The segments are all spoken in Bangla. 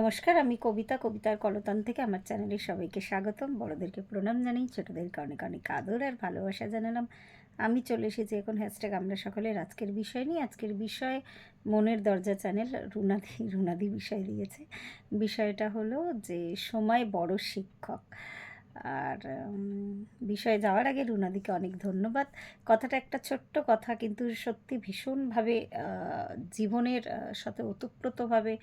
নমস্কার, আমি কবিতা, কবিতার কলতান থেকে আমার চ্যানেলে সবাইকে স্বাগতম। বড়দেরকে প্রণাম জানাই, ছোটদেরকে অনেক অনেক আদর আর ভালোবাসা জানালাম। আমি চলে এসেছি এখন হ্যাশট্যাগ আমরা সকলের আজকের বিষয় নিয়ে। আজকের বিষয় মনের দরজা চ্যানেল রুনাদি বিষয় দিয়েছে। বিষয়টা হলো যে সময় বড় শিক্ষক। আর বিষয়ে যাওয়ার আগে রুনাদিকে অনেক ধন্যবাদ। কথাটা একটা ছোট্ট কথা, কিন্তু সত্যি ভীষণভাবে জীবনের সাথে ওতপ্রোতভাবে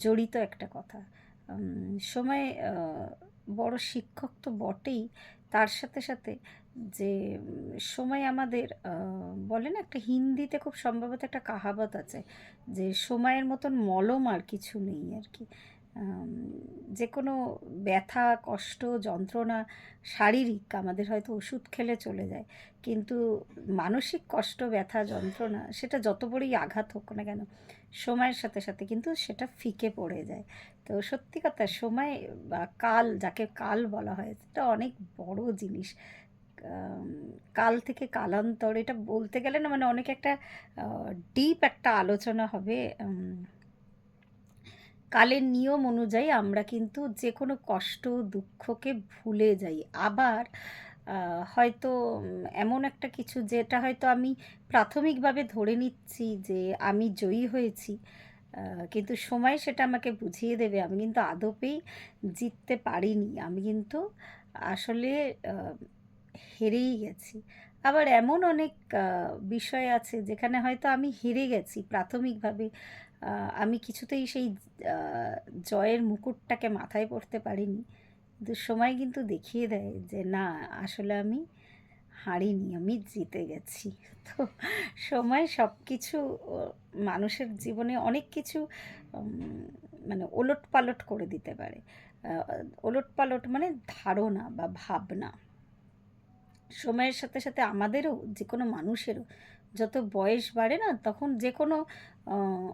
জড়িত একটা কথা। সময় বড় শিক্ষক তো বটেই, তার সাথে সাথে যে সময় আমাদের বলে না, একটা হিন্দিতে খুব সম্ভবত একটা কাহাবত আছে যে সময়ের মতন মলম আর কিছু নেই আর কি। আম, যে কোনো ব্যথা, কষ্ট, যন্ত্রণা শারীরিক আমাদের হয়তো ওষুধ খেলে চলে যায়, কিন্তু মানসিক কষ্ট, ব্যথা, যন্ত্রণা সেটা যত বড়ই আঘাত হোক না কেন, সময়ের সাথে সাথে কিন্তু সেটা ফিকে পড়ে যায়। তো সত্যি কথা, সময় বা কাল, যাকে কাল বলা হয়, এটা অনেক বড় জিনিস। কাল থেকে কালান্তর, এটা বলতে গেলে না মানে অনেক একটা ডিপ একটা আলোচনা হবে। কালের নিয়ম অনুযায়ী আমরা কিন্তু যে কোনো কষ্ট, দুঃখকে ভুলে যাই। আবার হয়তো এমন একটা কিছু যেটা হয়তো আমি প্রাথমিকভাবে ধরে নিচ্ছি যে আমি জয়ী হয়েছি, কিন্তু সময় সেটা আমাকে বুঝিয়ে দেবে আমি কিন্তু আদপেই জিততে পারিনি। আমি কিন্তু আসলে আহ, হেরেই গেছি। আবার এমন অনেক বিষয় আছে যেখানে হয়তো আমি হেরে গেছি প্রাথমিকভাবে, আমি কিছুতেই সেই আহ, জয়ের মুকুটটাকে মাথায় পড়তে পারিনি, কিন্তু সময় কিন্তু দেখিয়ে দেয় যে না, আসলে আমি হারিনি, আমি জিতে গেছি। তো সময় সব কিছু মানুষের জীবনে অনেক কিছু মানে ওলট পালট করে দিতে পারে। ওলট পালট মানে ধারণা বা ভাবনা। সময়ের সাথে সাথে আমাদেরও, যে কোনো মানুষেরও যত বয়স বাড়ে না, তখন যে কোনো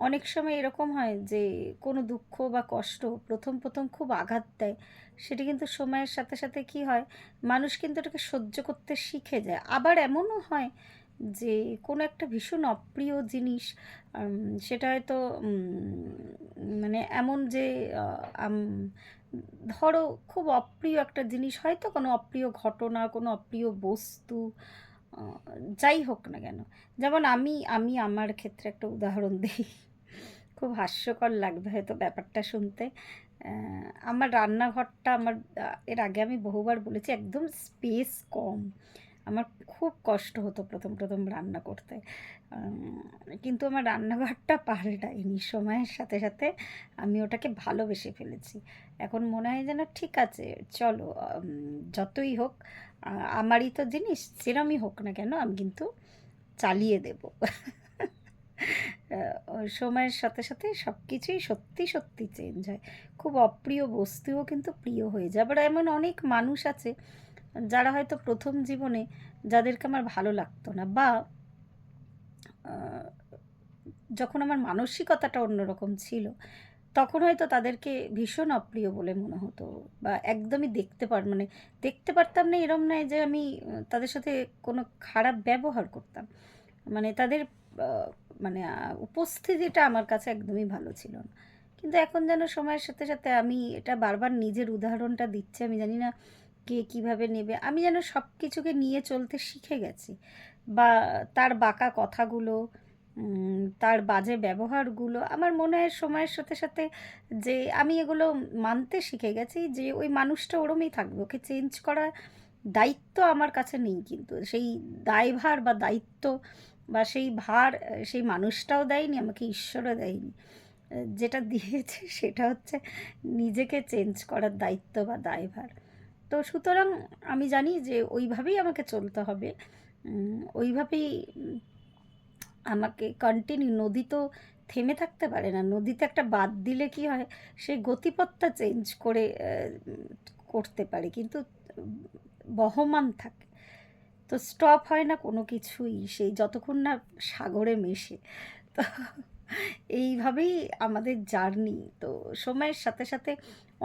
অনেক সময় এরকম হয় যে কোনো দুঃখ বা কষ্ট প্রথম প্রথম খুব আঘাত দেয়, সেটি কিন্তু সময়ের সাথে সাথে কি হয়, মানুষ কিন্তু এটাকে সহ্য করতে শিখে যায়। আবার এমনও হয় যে কোনো একটা ভীষণ অপ্রিয় জিনিস, সেটা হয়তো মানে এমন যে ধরো খুব অপ্রিয় একটা জিনিস, হয়তো কোনো অপ্রিয় ঘটনা, কোনো অপ্রিয় বস্তু, আহ, যাই হোক না কেন। যেমন আমি আমি আমার ক্ষেত্রে একটা উদাহরণ দিই, খুব হাস্যকর লাগবে হয়তো ব্যাপারটা শুনতে। আমার রান্নাঘরটা আমার, এর আগে আমি বহুবার বলেছি, একদম স্পেস কম। আমার খুব কষ্ট হতো প্রথম প্রথম রান্না করতে, কিন্তু আমার রান্নাঘরটা পাল্টায়নি। সময়ের সাথে সাথে আমি ওটাকে ভালোবেসে ফেলেছি। এখন মনে হয় যেন ঠিক আছে, চলো, যতই হোক আমারই তো জিনিস, যেরমই হোক না কেন আমি কিন্তু চালিয়ে দেব। সময়ের সাথে সাথে সব কিছুই সত্যি সত্যি চেঞ্জ হয়। খুব অপ্রিয় বস্তুও কিন্তু প্রিয় হয়ে যায়। আবার এমন অনেক মানুষ আছে যারা হয়তো প্রথম জীবনে, যাদেরকে আমার ভালো লাগতো না, বা আহ, যখন আমার মানসিকতাটা অন্যরকম ছিল, তখন হয়তো তাদেরকে ভীষণ অপ্রিয় বলে মনে হতো, বা একদমই মানে দেখতে পারতাম না, এরম নয় যে আমি তাদের সাথে কোনো খারাপ ব্যবহার করতাম, মানে তাদের আহ, মানে উপস্থিতিটা আমার কাছে একদমই ভালো ছিল না। কিন্তু এখন যেন সময়ের সাথে সাথে, আমি এটা বারবার নিজের উদাহরণটা দিচ্ছি, আমি জানি না কে কীভাবে নেবে, আমি যেন সব কিছুকে নিয়ে চলতে শিখে গেছি। বা তার বাঁকা কথাগুলো, তার বাজে ব্যবহারগুলো, আমার মনে হয় সময়ের সাথে সাথে যে আমি এগুলো মানতে শিখে গেছি যে ওই মানুষটা ওরমই থাকবে, ওকে চেঞ্জ করা দায়িত্ব আমার কাছে নেই। কিন্তু সেই দায়ভার বা দায়িত্ব বা সেই ভার সেই মানুষটাও দেয়নি আমাকে, ঈশ্বরও দেয়নি। যেটা দিয়েছে সেটা হচ্ছে নিজেকে চেঞ্জ করার দায়িত্ব বা দায়ভার। তো সুতরাং আমি জানি যে ওইভাবেই আমাকে চলতে হবে, ওইভাবেই আমাকে কন্টিনিউ। নদী তো থেমে থাকতে পারে না, নদীতে একটা বাঁধ দিলে কি হয়, সেই গতিপথটা চেঞ্জ করে করতে পারে, কিন্তু বহমান থাকে। তো স্টপ হয় না কোনো কিছুই, সেই যতক্ষণ না সাগরে মেশে। তো এইভাবেই আমাদের জার্নি। তো সময়ের সাথে সাথে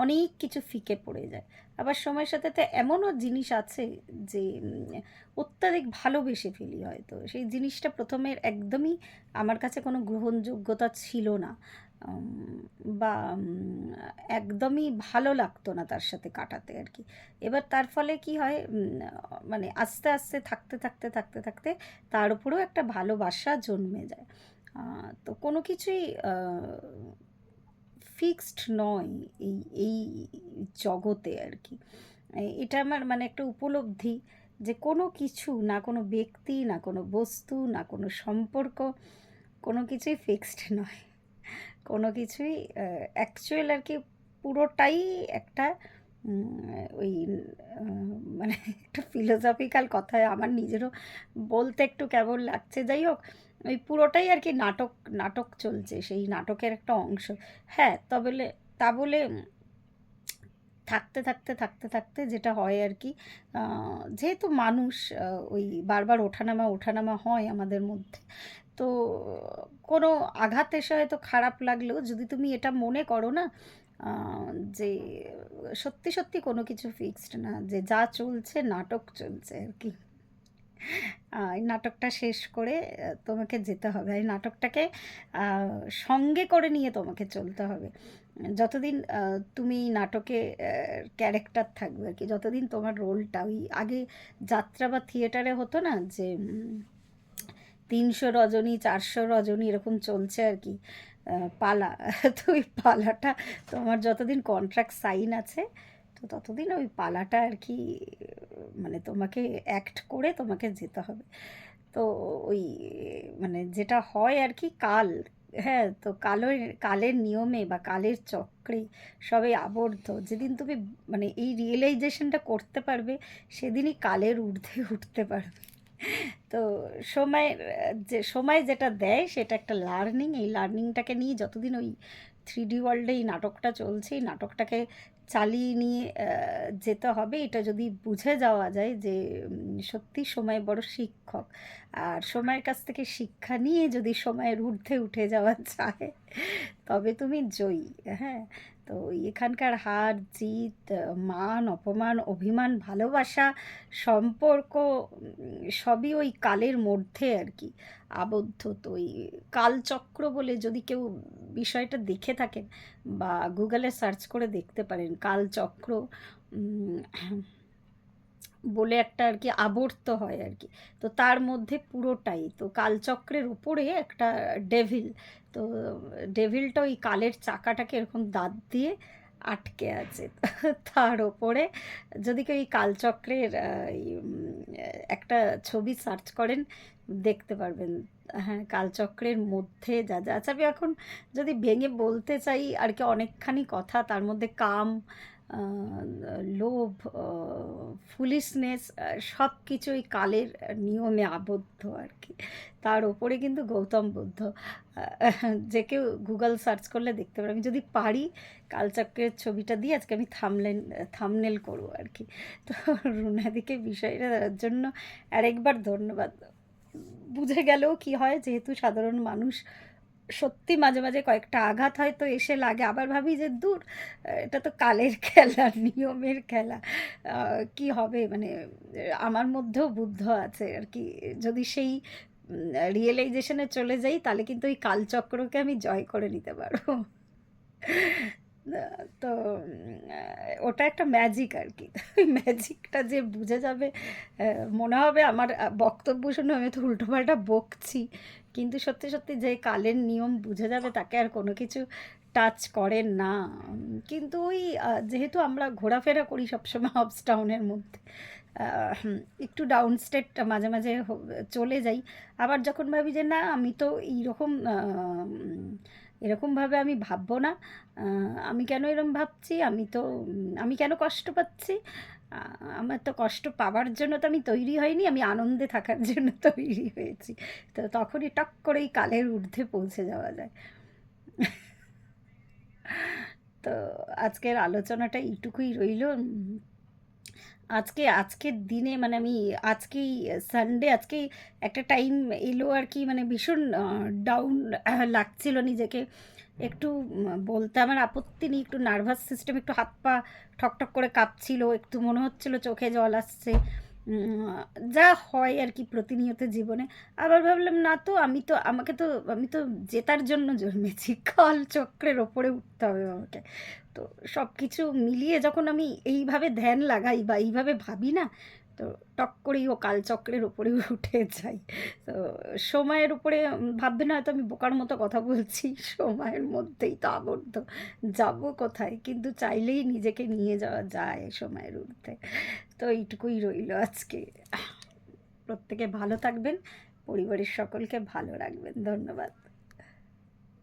অনেক কিছু ফিকে পড়ে যায়। আবার সময়ের সাথে তো এমনও জিনিস আছে যে অত্যাধিক ভালোবেসে ফেলি হয়তো, সেই জিনিসটা প্রথমের একদমই আমার কাছে কোনো গ্রহণযোগ্যতা ছিল না। বা একদমই ভালো লাগতো না তার সাথে কাটাতে আর কি। এবার তার ফলে কি হয়, মানে আস্তে আস্তে থাকতে থাকতে থাকতে থাকতে তার উপরেও একটা ভালোবাসা জন্মে যায়। তো কোনো কিছুই ফিক্সড নয় এই এই জগতে আর কি। এটা আমার মানে একটা উপলব্ধি যে কোনো কিছু, না কোনো ব্যক্তি, না কোনো বস্তু, না কোনো সম্পর্ক, কোনো কিছুই ফিক্সড নয়। কোনো কিছুই অ্যাকচুয়াল আর কি, পুরোটাই একটা ওই মানে একটা ফিলোসফিক্যাল কথায় আমার নিজেরও বলতে একটু কেমন লাগছে, যাই হোক, ওই পুরোটাই আর কি নাটক, নাটক চলছে, সেই নাটকের একটা অংশ। হ্যাঁ, তা বলে থাকতে থাকতে থাকতে থাকতে যেটা হয় আর কি, যেহেতু মানুষ, ওই বারবার ওঠানামা ওঠানামা হয় আমাদের মধ্যে, তো কোনো আঘাত এসে হয়তো খারাপ লাগলেও যদি তুমি এটা মনে করো না, যে সত্যি সত্যি কোনো কিছু ফিক্সড না, যে যা চলছে নাটক চলছে আর কি, এই নাটকটা শেষ করে তোমাকে যেতে হবে, এই নাটকটাকে সঙ্গে করে নিয়ে তোমাকে চলতে হবে। যতদিন তুমি নাটকে ক্যারেক্টার থাকবে আর কি, যতদিন তোমার রোলটা, ওই আগে যাত্রা বা থিয়েটারে হতো না যে 300 রজনী, 400 রজনী এরকম চলছে আর কি, পালা তো ওই পালাটা তোমার যতদিন কন্ট্রাক্ট সাইন আছে, তো ততদিন ওই পালাটা আর কি, মানে তোমাকে অ্যাক্ট করে তোমাকে যেতে হবে। তো ওই মানে যেটা হয় আর কি, কাল, হ্যাঁ, তো কালের নিয়মে বা কালের চক্রে সবাই আবদ্ধ। যেদিন তুমি মানে এই রিয়েলাইজেশনটা করতে পারবে, সেদিনই কালের ঊর্ধ্বে উঠতে পারবে। তো যে সময় যেটা দেয় সেটা একটা লার্নিং, এই লার্নিংটাকে নিয়ে যতদিন ওই 3D ওয়ার্ল্ডে এই নাটকটা চলছে, এই নাটকটাকে চালিয়ে নিয়ে যেতে হবে। এটা যদি বুঝে যাওয়া যায় যে সত্যি সময় বড় শিক্ষক, আর সময়ের কাছ থেকে শিক্ষা নিয়ে যদি সময়ের ঊর্ধ্বে উঠে যাওয়া যায়, তবে তুমি জয়ী। হ্যাঁ, তো এখানকার হার জিত, মান অপমান, অভিমান, ভালোবাসা, সম্পর্ক, সবই ওই কালের মধ্যে আর কি আবদ্ধ। তো ওই কালচক্র বলে যদি কেউ বিষয়টা দেখে থাকেন, বা গুগলে সার্চ করে দেখতে পারেন, কালচক্র উম, বলে একটা আর কি আবর্ত হয় আর কি। তো তার মধ্যে পুরোটাই তো কালচক্রের উপরে একটা ডেভিল, তো ডেভিলটা ওই কালের চাকাটাকে এরকম দাঁত দিয়ে আটকে আছে। তার ওপরে যদি কেউ এই কালচক্রের একটা ছবি সার্চ করেন, দেখতে পারবেন। হ্যাঁ, কালচক্রের মধ্যে যা যা, আচ্ছা আমি এখন যদি ভেঙে বলতে চাই আর কি, অনেকখানি কথা, তার মধ্যে কাম, আহ, লোভ, ফুলিশনেস, সব কিছুই কালের নিয়মে আবদ্ধ আর কি। তার ওপরে কিন্তু গৌতম বুদ্ধ, যে কেউ গুগল সার্চ করলে দেখতে পারে। আমি যদি পারি কালচক্রের ছবিটা দিয়ে আজকে আমি থামনেল করবো আর কি। তো রুনাদিকে বিষয়টা দেওয়ার জন্য আরেকবার ধন্যবাদ। বুঝে গেলেও কি হয়, যেহেতু সাধারণ মানুষ, সত্যি মাঝে মাঝে কয়েকটা আঘাত হয়তো এসে লাগে, আবার ভাবি যে দূর, এটা তো কালের খেলা, নিয়মের খেলা, কি হবে, মানে আমার মধ্যেও বুদ্ধ আছে আর কি। যদি সেই রিয়েলাইজেশনে চলে যাই, তাহলে কিন্তু ওই কালচক্রকে আমি জয় করে নিতে পারবো। তো ওটা একটা ম্যাজিক আর কি। ম্যাজিকটা যে বুঝে যাবে, মনে হবে আমার বক্তব্য শুনে আমি তো উল্টোপাল্টা বকছি, কিন্তু সত্যি সত্যি যে কালের নিয়ম বুঝে যাবে, তাকে আর কোনো কিছু টাচ করে না। কিন্তু ওই যেহেতু আমরা ঘোরাফেরা করি সবসময় আপস ডাউনের মধ্যে, একটু ডাউন স্টেট মাঝে মাঝে চলে যাই। আবার যখন ভাবি যে না, আমি তো এইরকম এরকমভাবে আমি ভাববো না, আমি কেন এরকম ভাবছি, আমি কেন কষ্ট পাচ্ছি, আমার তো কষ্ট পাওয়ার জন্য তো আমি তৈরি হয়নি, আমি আনন্দে থাকার জন্য তৈরি হয়েছি। তো তখনই টক করেই কালের ঊর্ধ্বে পৌঁছে যাওয়া যায়। তো আজকের আলোচনাটা এইটুকুই রইল। আজকের দিনে মানে আমি আজকেই সানডে, আজকেই একটা টাইম এলো আর কি, মানে ভীষণ ডাউন লাগছিল নিজেকে। একটু বলতে আমার আপত্তি নেই, একটু নার্ভাস সিস্টেম, একটু হাত পা ঠকঠক করে কাঁপছিল, একটু মনে হচ্ছিল চোখে জল আসছে। উম যা হয় আর কি প্রতিনিয়ত জীবনে। আবার ভাবলাম না তো আমি তো জেতার জন্য জন্মেছি। কালচক্রের ওপরে উঠতে হবে আমাকে। তো সবকিছু মিলিয়ে যখন আমি এইভাবে ধ্যান লাগাই বা এইভাবে ভাবি না, তো টক করেই ও কালচক্রের ওপরে উঠে যাই। তো সময়ের উপরে ভাববেন হয়তো আমি বোকার মতো কথা বলছি। সময়ের মধ্যেই তো আবদ্ধ। যাবো কোথায়? কিন্তু চাইলেই নিজেকে নিয়ে যাওয়া যায় সময়ের ঊর্ধ্বে। তো এইটুকুই রইলো আজকে। প্রত্যেকে ভালো থাকবেন, পরিবারের সকলকে ভালো রাখবেন। ধন্যবাদ।